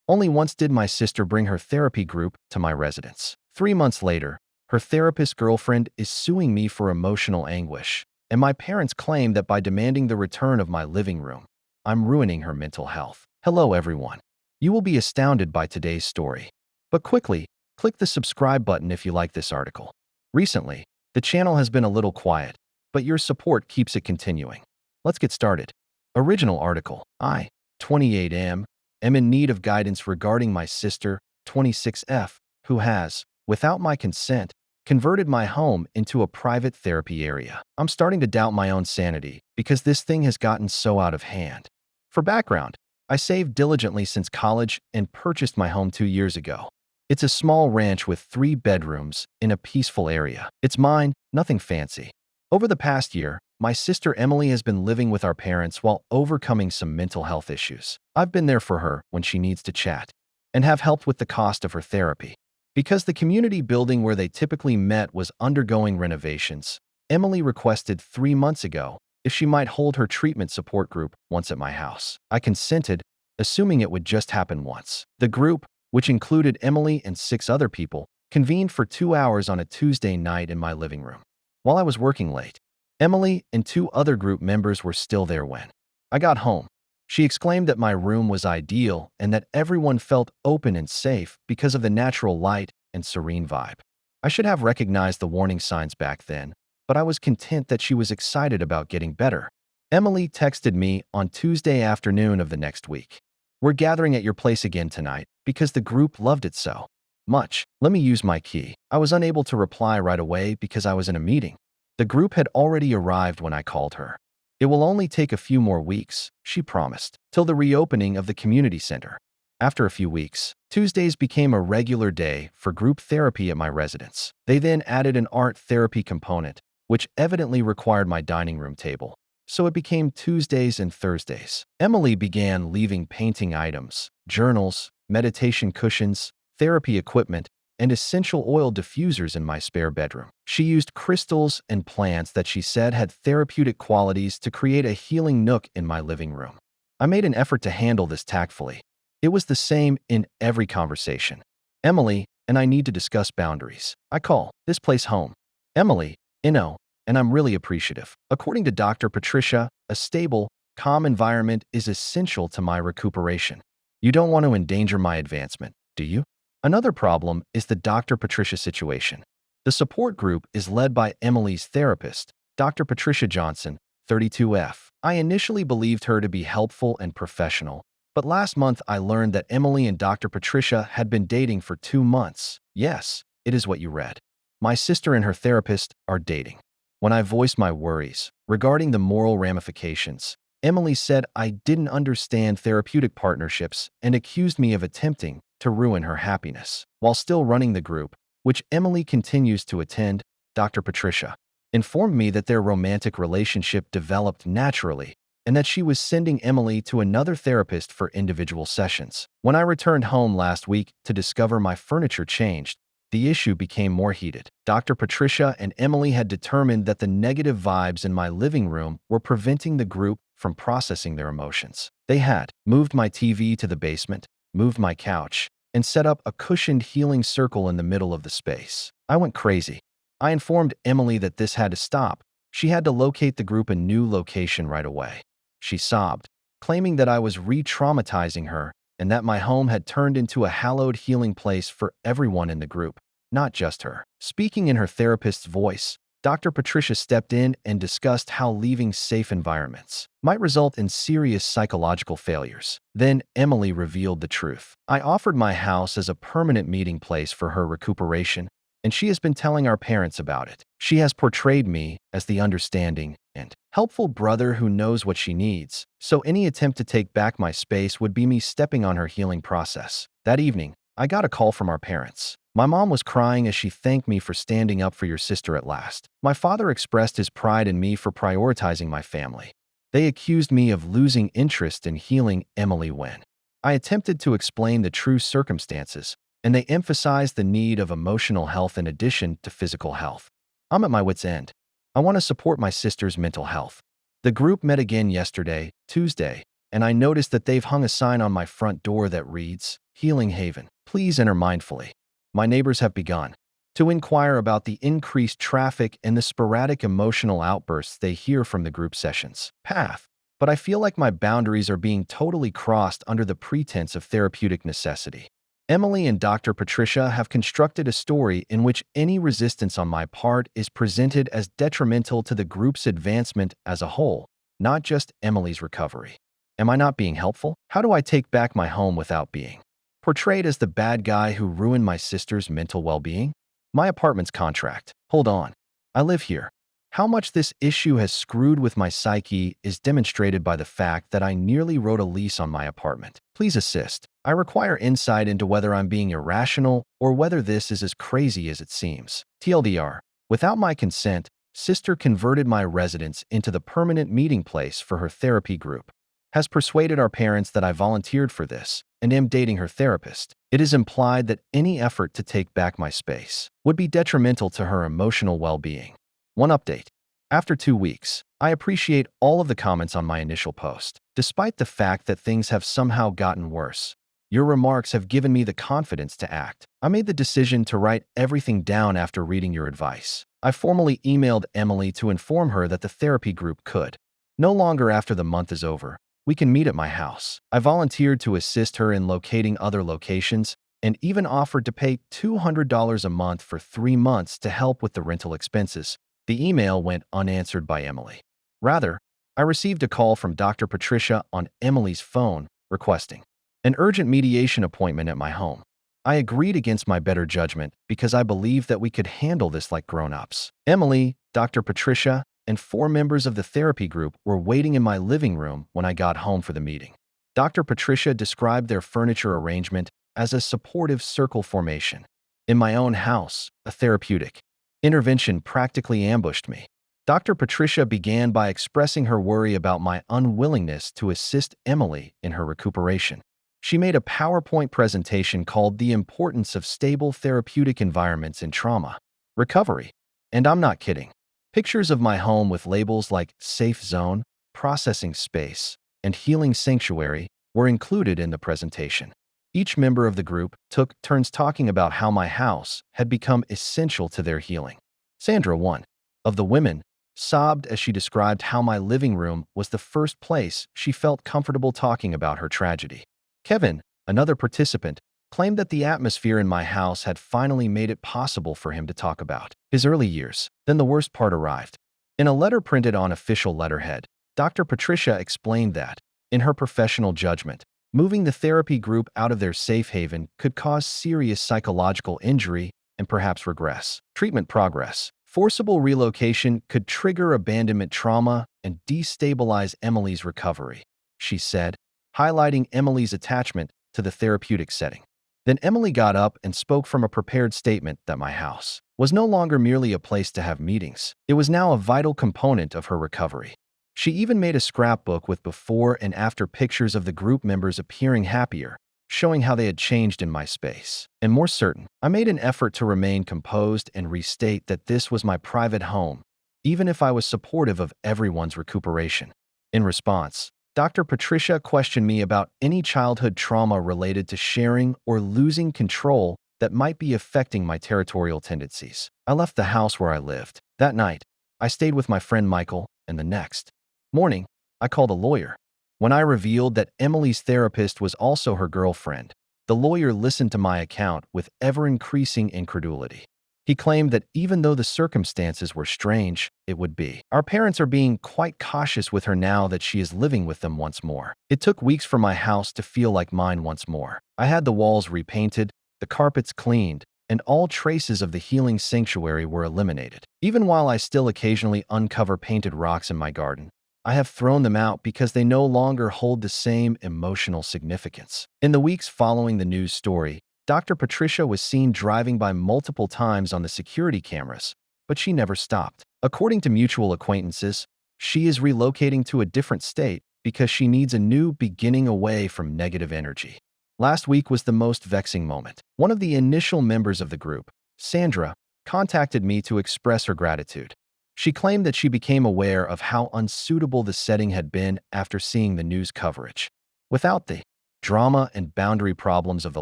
Only once did my sister bring her therapy group to my residence. 3 months later, her therapist girlfriend is suing me for emotional anguish, and my parents claim that by demanding the return of my living room, I'm ruining her mental health. Hello, everyone. You will be astounded by today's story. But quickly, click the subscribe button if you like this article. Recently, the channel has been a little quiet, but your support keeps it continuing. Let's get started. Original article. I, 28 am in need of guidance regarding my sister, 26F, who has, without my consent, converted my home into a private therapy area. I'm starting to doubt my own sanity because this thing has gotten so out of hand. For background, I saved diligently since college and purchased my home 2 years ago. It's a small ranch with 3 bedrooms in a peaceful area. It's mine, nothing fancy. Over the past year, my sister Emily has been living with our parents while overcoming some mental health issues. I've been there for her when she needs to chat and have helped with the cost of her therapy. Because the community building where they typically met was undergoing renovations, Emily requested 3 months ago if she might hold her treatment support group once at my house. I consented, assuming it would just happen once. The group, which included Emily and 6 other people, convened for 2 hours on a Tuesday night in my living room. While I was working late, Emily and 2 other group members were still there when I got home. She exclaimed that my room was ideal and that everyone felt open and safe because of the natural light and serene vibe. I should have recognized the warning signs back then, but I was content that she was excited about getting better. Emily texted me on Tuesday afternoon of the next week. We're gathering at your place again tonight because the group loved it so much. Let me use my key. I was unable to reply right away because I was in a meeting. The group had already arrived when I called her. It will only take a few more weeks, she promised, till the reopening of the community center. After a few weeks, Tuesdays became a regular day for group therapy at my residence. They then added an art therapy component, which evidently required my dining room table. So it became Tuesdays and Thursdays. Emily began leaving painting items, journals, meditation cushions, therapy equipment, and essential oil diffusers in my spare bedroom. She used crystals and plants that she said had therapeutic qualities to create a healing nook in my living room. I made an effort to handle this tactfully. It was the same in every conversation. Emily and I need to discuss boundaries. I call this place home. Emily, and I'm really appreciative. According to Dr. Patricia, a stable, calm environment is essential to my recuperation. You don't want to endanger my advancement, do you? Another problem is the Dr. Patricia situation. The support group is led by Emily's therapist, Dr. Patricia Johnson, 32F. I initially believed her to be helpful and professional, but last month I learned that Emily and Dr. Patricia had been dating for 2 months. Yes, it is what you read. My sister and her therapist are dating. When I voiced my worries regarding the moral ramifications, Emily said I didn't understand therapeutic partnerships and accused me of attempting to ruin her happiness. While still running the group, which Emily continues to attend, Dr. Patricia informed me that their romantic relationship developed naturally and that she was sending Emily to another therapist for individual sessions. When I returned home last week to discover my furniture changed, the issue became more heated. Dr. Patricia and Emily had determined that the negative vibes in my living room were preventing the group from processing their emotions. They had moved my TV to the basement, moved my couch, and set up a cushioned healing circle in the middle of the space. I went crazy. I informed Emily that this had to stop. She had to locate the group a new location right away. She sobbed, claiming that I was re-traumatizing her and that my home had turned into a hallowed healing place for everyone in the group, not just her. Speaking in her therapist's voice, Dr. Patricia stepped in and discussed how leaving safe environments might result in serious psychological failures. Then Emily revealed the truth. I offered my house as a permanent meeting place for her recuperation, and she has been telling our parents about it. She has portrayed me as the understanding and helpful brother who knows what she needs, so any attempt to take back my space would be me stepping on her healing process. That evening, I got a call from our parents. My mom was crying as she thanked me for standing up for your sister at last. My father expressed his pride in me for prioritizing my family. They accused me of losing interest in healing Emily when I attempted to explain the true circumstances, and they emphasized the need of emotional health in addition to physical health. I'm at my wit's end. I want to support my sister's mental health. The group met again yesterday, Tuesday, and I noticed that they've hung a sign on my front door that reads, Healing Haven. Please enter mindfully. My neighbors have begun to inquire about the increased traffic and the sporadic emotional outbursts they hear from the group sessions path. But I feel like my boundaries are being totally crossed under the pretense of therapeutic necessity. Emily and Dr. Patricia have constructed a story in which any resistance on my part is presented as detrimental to the group's advancement as a whole, not just Emily's recovery. Am I not being helpful? How do I take back my home without being portrayed as the bad guy who ruined my sister's mental well-being? My apartment's contract. Hold on. I live here. How much this issue has screwed with my psyche is demonstrated by the fact that I nearly wrote a lease on my apartment. Please assist. I require insight into whether I'm being irrational or whether this is as crazy as it seems. TLDR. Without my consent, Sister converted my residence into the permanent meeting place for her therapy group. Has persuaded our parents that I volunteered for this and am dating her therapist. It is implied that any effort to take back my space would be detrimental to her emotional well-being. One update. After 2 weeks, I appreciate all of the comments on my initial post. Despite the fact that things have somehow gotten worse, your remarks have given me the confidence to act. I made the decision to write everything down after reading your advice. I formally emailed Emily to inform her that the therapy group could no longer after the month is over. We can meet at my house. I volunteered to assist her in locating other locations and even offered to pay $200 a month for 3 months to help with the rental expenses. The email went unanswered by Emily. Rather, I received a call from Dr. Patricia on Emily's phone requesting an urgent mediation appointment at my home. I agreed against my better judgment because I believed that we could handle this like grown-ups. Emily, Dr. Patricia, and 4 members of the therapy group were waiting in my living room when I got home for the meeting. Dr. Patricia described their furniture arrangement as a supportive circle formation. In my own house, a therapeutic intervention practically ambushed me. Dr. Patricia began by expressing her worry about my unwillingness to assist Emily in her recuperation. She made a PowerPoint presentation called The Importance of Stable Therapeutic Environments in Trauma Recovery. And I'm not kidding. Pictures of my home with labels like Safe Zone, Processing Space, and Healing Sanctuary were included in the presentation. Each member of the group took turns talking about how my house had become essential to their healing. Sandra, one of the women, sobbed as she described how my living room was the first place she felt comfortable talking about her tragedy. Kevin, another participant, claimed that the atmosphere in my house had finally made it possible for him to talk about his early years. Then the worst part arrived. In a letter printed on official letterhead, Dr. Patricia explained that, in her professional judgment, moving the therapy group out of their safe haven could cause serious psychological injury and perhaps regress treatment progress. Forcible relocation could trigger abandonment trauma and destabilize Emily's recovery, she said, highlighting Emily's attachment to the therapeutic setting. Then Emily got up and spoke from a prepared statement that my house was no longer merely a place to have meetings. It was now a vital component of her recovery. She even made a scrapbook with before and after pictures of the group members appearing happier, showing how they had changed in my space. And more certain, I made an effort to remain composed and restate that this was my private home, even if I was supportive of everyone's recuperation. In response, Dr. Patricia questioned me about any childhood trauma related to sharing or losing control that might be affecting my territorial tendencies. I left the house where I lived. That night, I stayed with my friend Michael, and the next morning, I called a lawyer. When I revealed that Emily's therapist was also her girlfriend, the lawyer listened to my account with ever-increasing incredulity. He claimed that even though the circumstances were strange, it would be. Our parents are being quite cautious with her now that she is living with them once more. It took weeks for my house to feel like mine once more. I had the walls repainted, the carpets cleaned, and all traces of the healing sanctuary were eliminated. Even while I still occasionally uncover painted rocks in my garden, I have thrown them out because they no longer hold the same emotional significance. In the weeks following the news story, Dr. Patricia was seen driving by multiple times on the security cameras, but she never stopped. According to mutual acquaintances, she is relocating to a different state because she needs a new beginning away from negative energy. Last week was the most vexing moment. One of the initial members of the group, Sandra, contacted me to express her gratitude. She claimed that she became aware of how unsuitable the setting had been after seeing the news coverage. Without the drama and boundary problems of the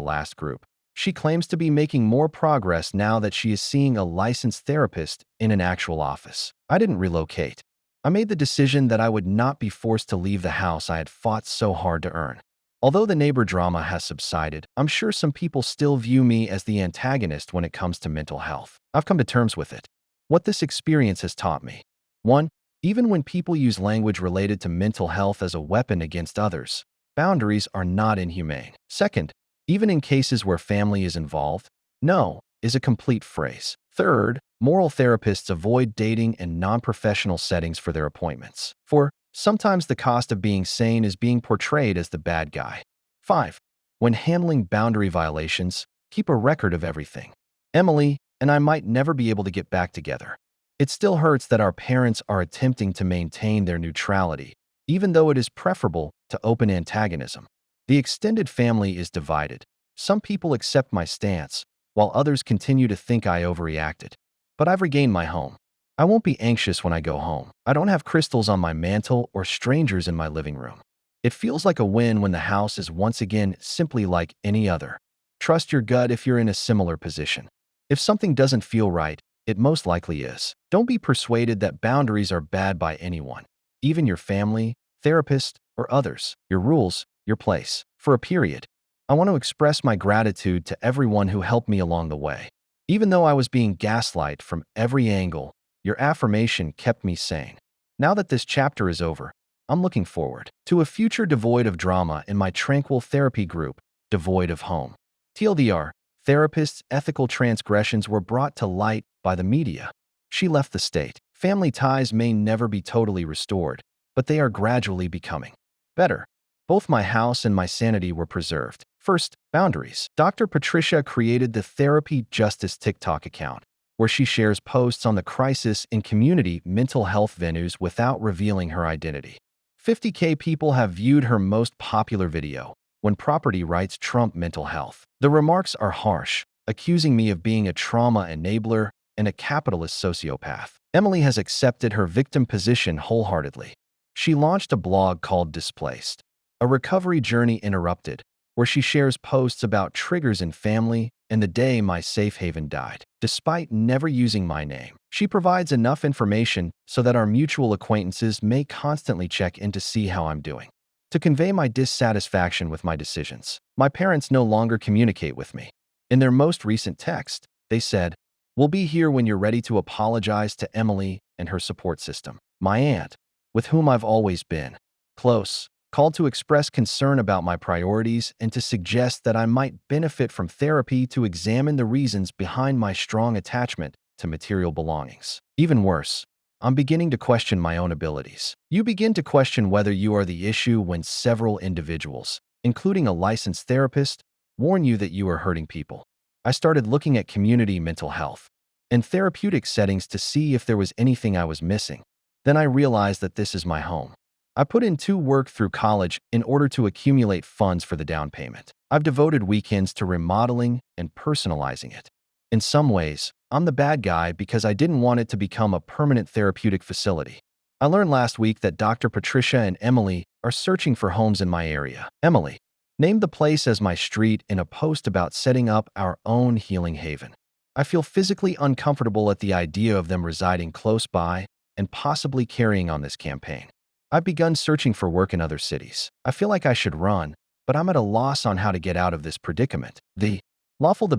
last group, she claims to be making more progress now that she is seeing a licensed therapist in an actual office. I didn't relocate. I made the decision that I would not be forced to leave the house I had fought so hard to earn. Although the neighbor drama has subsided, I'm sure some people still view me as the antagonist when it comes to mental health. I've come to terms with it. What this experience has taught me. 1. Even when people use language related to mental health as a weapon against others, boundaries are not inhumane. 2. Even in cases where family is involved, no is a complete phrase. 3. Moral therapists avoid dating and non-professional settings for their appointments. 4. Sometimes the cost of being sane is being portrayed as the bad guy. 5. When handling boundary violations, keep a record of everything. Emily and I might never be able to get back together. It still hurts that our parents are attempting to maintain their neutrality, even though it is preferable to open antagonism. The extended family is divided. Some people accept my stance, while others continue to think I overreacted. But I've regained my home. I won't be anxious when I go home. I don't have crystals on my mantle or strangers in my living room. It feels like a win when the house is once again simply like any other. Trust your gut if you're in a similar position. If something doesn't feel right, it most likely is. Don't be persuaded that boundaries are bad by anyone, even your family, therapist, or others. Your rules, your place. For a period, I want to express my gratitude to everyone who helped me along the way. Even though I was being gaslighted from every angle, your affirmation kept me sane. Now that this chapter is over, I'm looking forward to a future devoid of drama in my tranquil therapy group, devoid of home. TLDR, therapist's ethical transgressions were brought to light by the media. She left the state. Family ties may never be totally restored, but they are gradually becoming better. Both my house and my sanity were preserved. First, boundaries. Dr. Patricia created the Therapy Justice TikTok account, where she shares posts on the crisis in community mental health venues without revealing her identity. 50K people have viewed her most popular video, When Property Rights Trump Mental Health. The remarks are harsh, accusing me of being a trauma enabler and a capitalist sociopath. Emily has accepted her victim position wholeheartedly. She launched a blog called Displaced, a recovery journey interrupted, where she shares posts about triggers in family and the day my safe haven died. Despite never using my name, she provides enough information so that our mutual acquaintances may constantly check in to see how I'm doing. To convey my dissatisfaction with my decisions, my parents no longer communicate with me. In their most recent text, they said, "We'll be here when you're ready to apologize to Emily and her support system." My aunt, with whom I've always been close, called to express concern about my priorities and to suggest that I might benefit from therapy to examine the reasons behind my strong attachment to material belongings. Even worse, I'm beginning to question my own abilities. You begin to question whether you are the issue when several individuals, including a licensed therapist, warn you that you are hurting people. I started looking at community mental health and therapeutic settings to see if there was anything I was missing. Then I realized that this is my home. I put in work through college in order to accumulate funds for the down payment. I've devoted weekends to remodeling and personalizing it. In some ways, I'm the bad guy because I didn't want it to become a permanent therapeutic facility. I learned last week that Dr. Patricia and Emily are searching for homes in my area. Emily named the place as my street in a post about setting up our own healing haven. I feel physically uncomfortable at the idea of them residing close by and possibly carrying on this campaign. I've begun searching for work in other cities. I feel like I should run, but I'm at a loss on how to get out of this predicament. The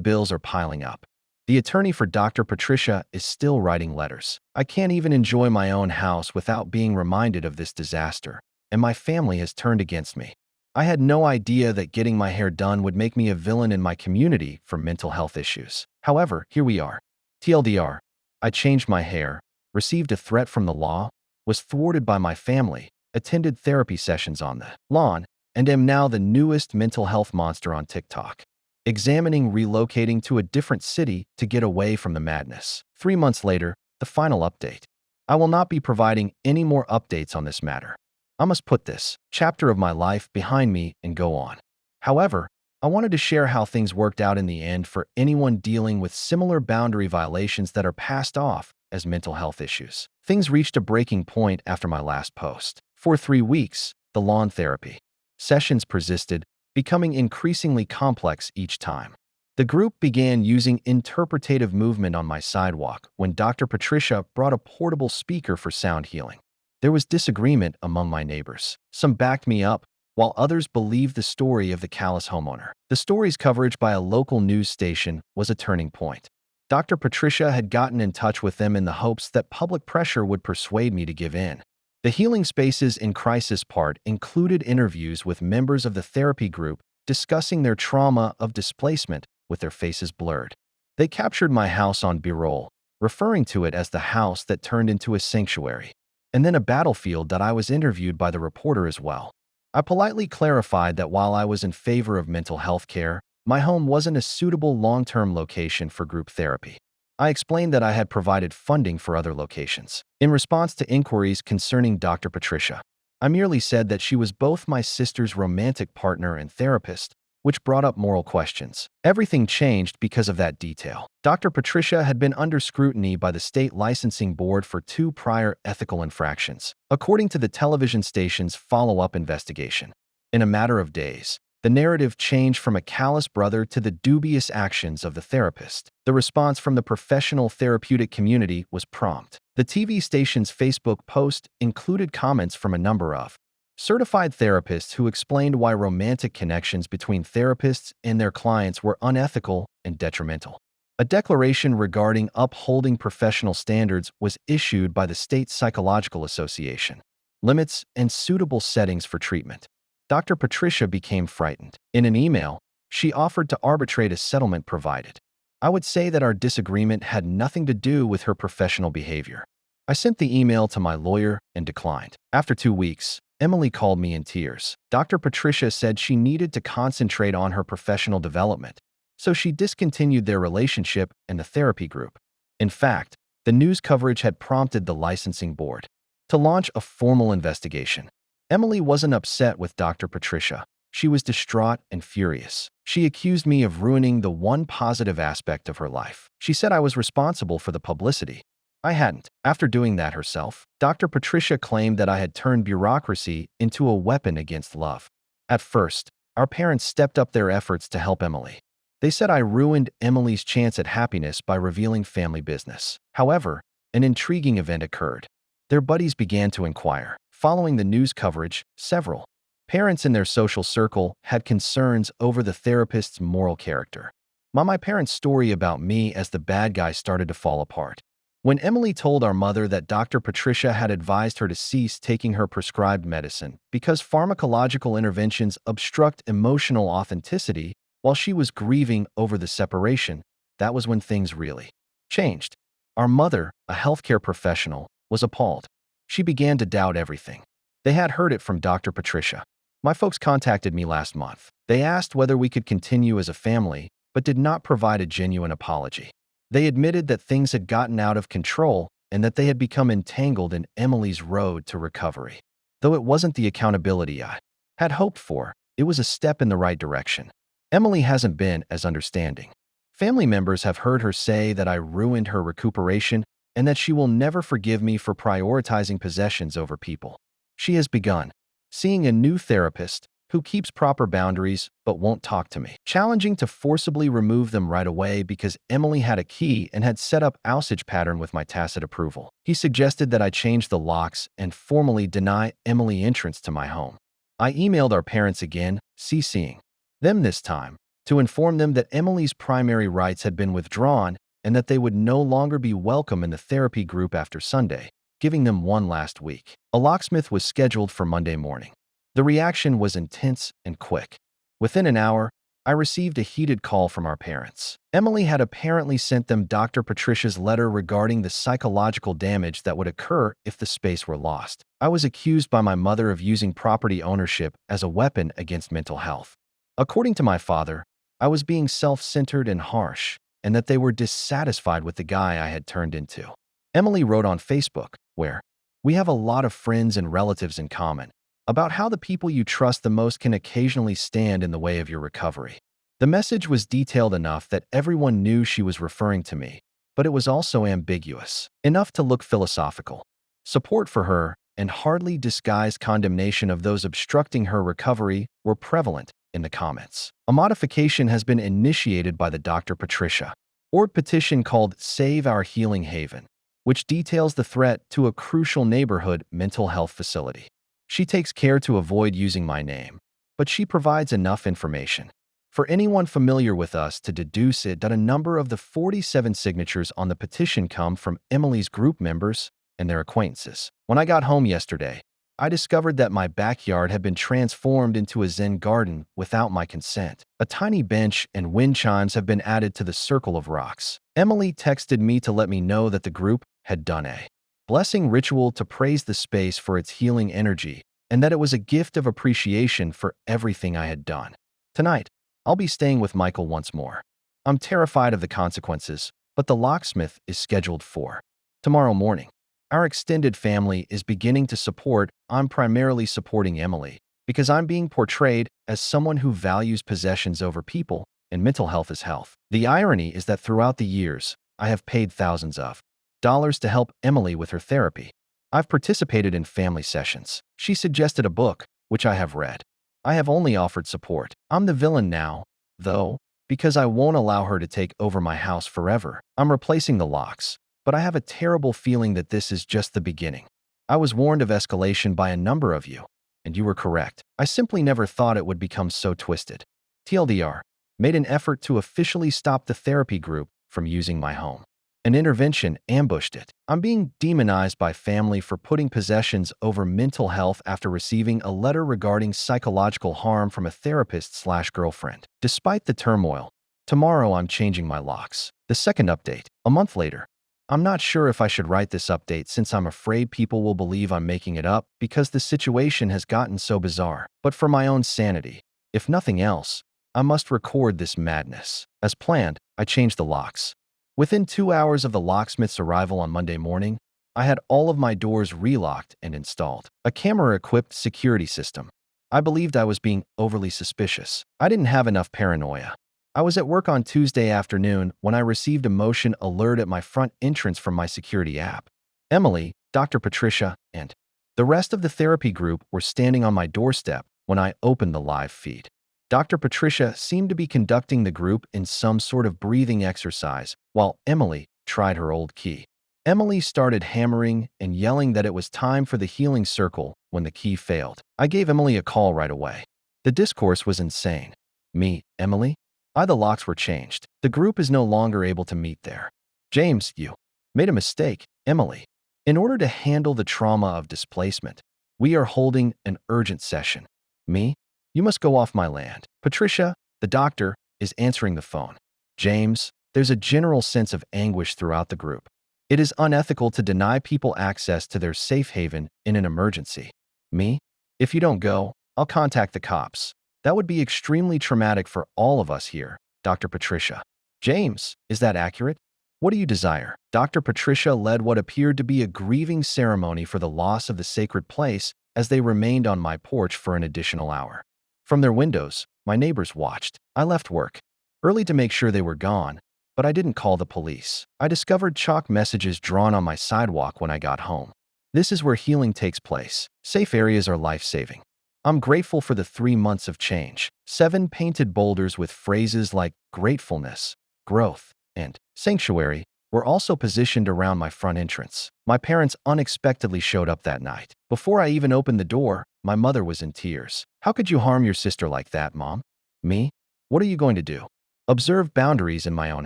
bills are piling up. The attorney for Dr. Patricia is still writing letters. I can't even enjoy my own house without being reminded of this disaster, and my family has turned against me. I had no idea that getting my hair done would make me a villain in my community for mental health issues. However, here we are. TLDR, I changed my hair, received a threat from the law, was thwarted by my family, attended therapy sessions on the lawn, and am now the newest mental health monster on TikTok. Examining relocating to a different city to get away from the madness. 3 months later, the final update. I will not be providing any more updates on this matter. I must put this chapter of my life behind me and go on. However, I wanted to share how things worked out in the end for anyone dealing with similar boundary violations that are passed off as mental health issues. Things reached a breaking point after my last post. For 3 weeks, the lawn therapy sessions persisted, becoming increasingly complex each time. The group began using interpretative movement on my sidewalk when Dr. Patricia brought a portable speaker for sound healing. There was disagreement among my neighbors. Some backed me up, while others believed the story of the callous homeowner. The story's coverage by a local news station was a turning point. Dr. Patricia had gotten in touch with them in the hopes that public pressure would persuade me to give in. The Healing Spaces in Crisis part included interviews with members of the therapy group discussing their trauma of displacement with their faces blurred. They captured my house on B-roll, referring to it as the house that turned into a sanctuary, and then a battlefield that I was interviewed by the reporter as well. I politely clarified that while I was in favor of mental health care, my home wasn't a suitable long-term location for group therapy. I explained that I had provided funding for other locations. In response to inquiries concerning Dr. Patricia, I merely said that she was both my sister's romantic partner and therapist, which brought up moral questions. Everything changed because of that detail. Dr. Patricia had been under scrutiny by the state licensing board for 2 prior ethical infractions, according to the television station's follow-up investigation. In a matter of days, the narrative changed from a callous brother to the dubious actions of the therapist. The response from the professional therapeutic community was prompt. The TV station's Facebook post included comments from a number of certified therapists who explained why romantic connections between therapists and their clients were unethical and detrimental. A declaration regarding upholding professional standards was issued by the State Psychological Association. Limits and suitable settings for treatment. Dr. Patricia became frightened. In an email, she offered to arbitrate a settlement provided. I would say that our disagreement had nothing to do with her professional behavior. I sent the email to my lawyer and declined. After 2 weeks, Emily called me in tears. Dr. Patricia said she needed to concentrate on her professional development, so she discontinued their relationship and the therapy group. In fact, the news coverage had prompted the licensing board to launch a formal investigation. Emily wasn't upset with Dr. Patricia. She was distraught and furious. She accused me of ruining the one positive aspect of her life. She said I was responsible for the publicity. I hadn't. After doing that herself, Dr. Patricia claimed that I had turned bureaucracy into a weapon against love. At first, our parents stepped up their efforts to help Emily. They said I ruined Emily's chance at happiness by revealing family business. However, an intriguing event occurred. Their buddies began to inquire. Following the news coverage, several parents in their social circle had concerns over the therapist's moral character. My parents' story about me as the bad guy started to fall apart. When Emily told our mother that Dr. Patricia had advised her to cease taking her prescribed medicine because pharmacological interventions obstruct emotional authenticity while she was grieving over the separation, that was when things really changed. Our mother, a healthcare professional, was appalled. She began to doubt everything. They had heard it from Dr. Patricia. My folks contacted me last month. They asked whether we could continue as a family, but did not provide a genuine apology. They admitted that things had gotten out of control and that they had become entangled in Emily's road to recovery. Though it wasn't the accountability I had hoped for, it was a step in the right direction. Emily hasn't been as understanding. Family members have heard her say that I ruined her recuperation and that she will never forgive me for prioritizing possessions over people. She has begun seeing a new therapist who keeps proper boundaries but won't talk to me. Challenging to forcibly remove them right away because Emily had a key and had set up usage pattern with my tacit approval. He suggested that I change the locks and formally deny Emily entrance to my home. I emailed our parents again, CCing them this time, to inform them that Emily's primary rights had been withdrawn and that they would no longer be welcome in the therapy group after Sunday, giving them one last week. A locksmith was scheduled for Monday morning. The reaction was intense and quick. Within an hour, I received a heated call from our parents. Emily had apparently sent them Dr. Patricia's letter regarding the psychological damage that would occur if the space were lost. I was accused by my mother of using property ownership as a weapon against mental health. According to my father, I was being self-centered and harsh, and that they were dissatisfied with the guy I had turned into. Emily wrote on Facebook, where we have a lot of friends and relatives in common, about how the people you trust the most can occasionally stand in the way of your recovery. The message was detailed enough that everyone knew she was referring to me, but it was also ambiguous, enough to look philosophical. Support for her and hardly disguised condemnation of those obstructing her recovery were prevalent in the comments. A modification has been initiated by the Dr. Patricia Ord petition called Save Our Healing Haven, which details the threat to a crucial neighborhood mental health facility. She takes care to avoid using my name, but she provides enough information for anyone familiar with us to deduce it that a number of the 47 signatures on the petition come from Emily's group members and their acquaintances. When I got home yesterday, I discovered that my backyard had been transformed into a Zen garden without my consent. A tiny bench and wind chimes have been added to the circle of rocks. Emily texted me to let me know that the group had done a blessing ritual to praise the space for its healing energy and that it was a gift of appreciation for everything I had done. Tonight, I'll be staying with Michael once more. I'm terrified of the consequences, but the locksmith is scheduled for tomorrow morning. Our extended family is beginning to support. I'm primarily supporting Emily because I'm being portrayed as someone who values possessions over people and mental health is health. The irony is that throughout the years, I have paid thousands of dollars to help Emily with her therapy. I've participated in family sessions. She suggested a book, which I have read. I have only offered support. I'm the villain now, though, because I won't allow her to take over my house forever. I'm replacing the locks. But I have a terrible feeling that this is just the beginning. I was warned of escalation by a number of you, and you were correct. I simply never thought it would become so twisted. TLDR, made an effort to officially stop the therapy group from using my home. An intervention ambushed it. I'm being demonized by family for putting possessions over mental health after receiving a letter regarding psychological harm from a therapist/girlfriend. Despite the turmoil, tomorrow I'm changing my locks. The second update, a month later. I'm not sure if I should write this update since I'm afraid people will believe I'm making it up because the situation has gotten so bizarre. But for my own sanity, if nothing else, I must record this madness. As planned, I changed the locks. Within 2 hours of the locksmith's arrival on Monday morning, I had all of my doors relocked and installed. A camera-equipped security system. I believed I was being overly suspicious. I didn't have enough paranoia. I was at work on Tuesday afternoon when I received a motion alert at my front entrance from my security app. Emily, Dr. Patricia, and the rest of the therapy group were standing on my doorstep when I opened the live feed. Dr. Patricia seemed to be conducting the group in some sort of breathing exercise, while Emily tried her old key. Emily started hammering and yelling that it was time for the healing circle when the key failed. I gave Emily a call right away. The discourse was insane. Me, Emily? The locks were changed. The group is no longer able to meet there. James, you made a mistake, Emily. In order to handle the trauma of displacement, we are holding an urgent session. Me? You must go off my land. Patricia, the doctor, is answering the phone. James, there's a general sense of anguish throughout the group. It is unethical to deny people access to their safe haven in an emergency. Me? If you don't go, I'll contact the cops. That would be extremely traumatic for all of us here, Dr. Patricia. James, is that accurate? What do you desire? Dr. Patricia led what appeared to be a grieving ceremony for the loss of the sacred place as they remained on my porch for an additional hour. From their windows, my neighbors watched. I left work early to make sure they were gone, but I didn't call the police. I discovered chalk messages drawn on my sidewalk when I got home. This is where healing takes place. Safe areas are life-saving. I'm grateful for the 3 months of change. 7 painted boulders with phrases like gratefulness, growth, and sanctuary were also positioned around my front entrance. My parents unexpectedly showed up that night. Before I even opened the door, my mother was in tears. How could you harm your sister like that, Mom? Me? What are you going to do? Observe boundaries in my own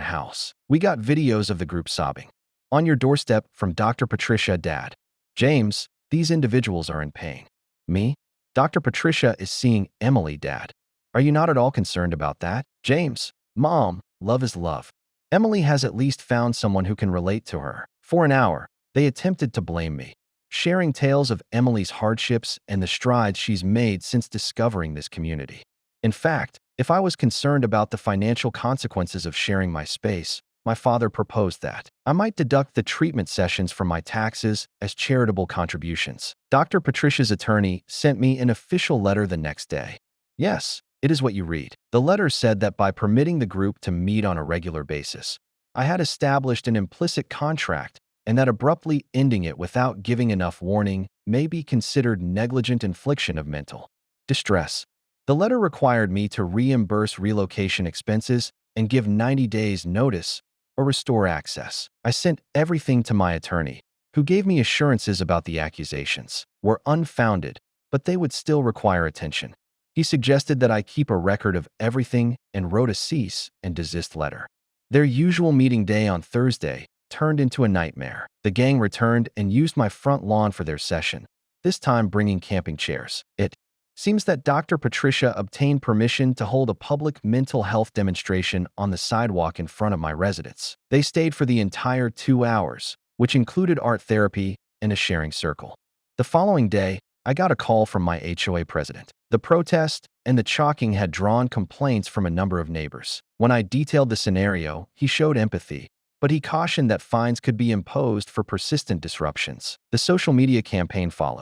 house. We got videos of the group sobbing. On your doorstep from Dr. Patricia, Dad. James, these individuals are in pain. Me? Dr. Patricia is seeing Emily, Dad. Are you not at all concerned about that? James, Mom, love is love. Emily has at least found someone who can relate to her. For an hour, they attempted to blame me, sharing tales of Emily's hardships and the strides she's made since discovering this community. In fact, if I was concerned about the financial consequences of sharing my space, my father proposed that I might deduct the treatment sessions from my taxes as charitable contributions. Dr. Patricia's attorney sent me an official letter the next day. Yes, it is what you read. The letter said that by permitting the group to meet on a regular basis, I had established an implicit contract, and that abruptly ending it without giving enough warning may be considered negligent infliction of mental distress. The letter required me to reimburse relocation expenses and give 90 days notice or restore access. I sent everything to my attorney, who gave me assurances about the accusations were unfounded, but they would still require attention. He suggested that I keep a record of everything and wrote a cease and desist letter. Their usual meeting day on Thursday turned into a nightmare. The gang returned and used my front lawn for their session, this time bringing camping chairs. It seems that Dr. Patricia obtained permission to hold a public mental health demonstration on the sidewalk in front of my residence. They stayed for the entire 2 hours, which included art therapy and a sharing circle. The following day, I got a call from my HOA president. The protest and the chalking had drawn complaints from a number of neighbors. When I detailed the scenario, he showed empathy, but he cautioned that fines could be imposed for persistent disruptions. The social media campaign followed.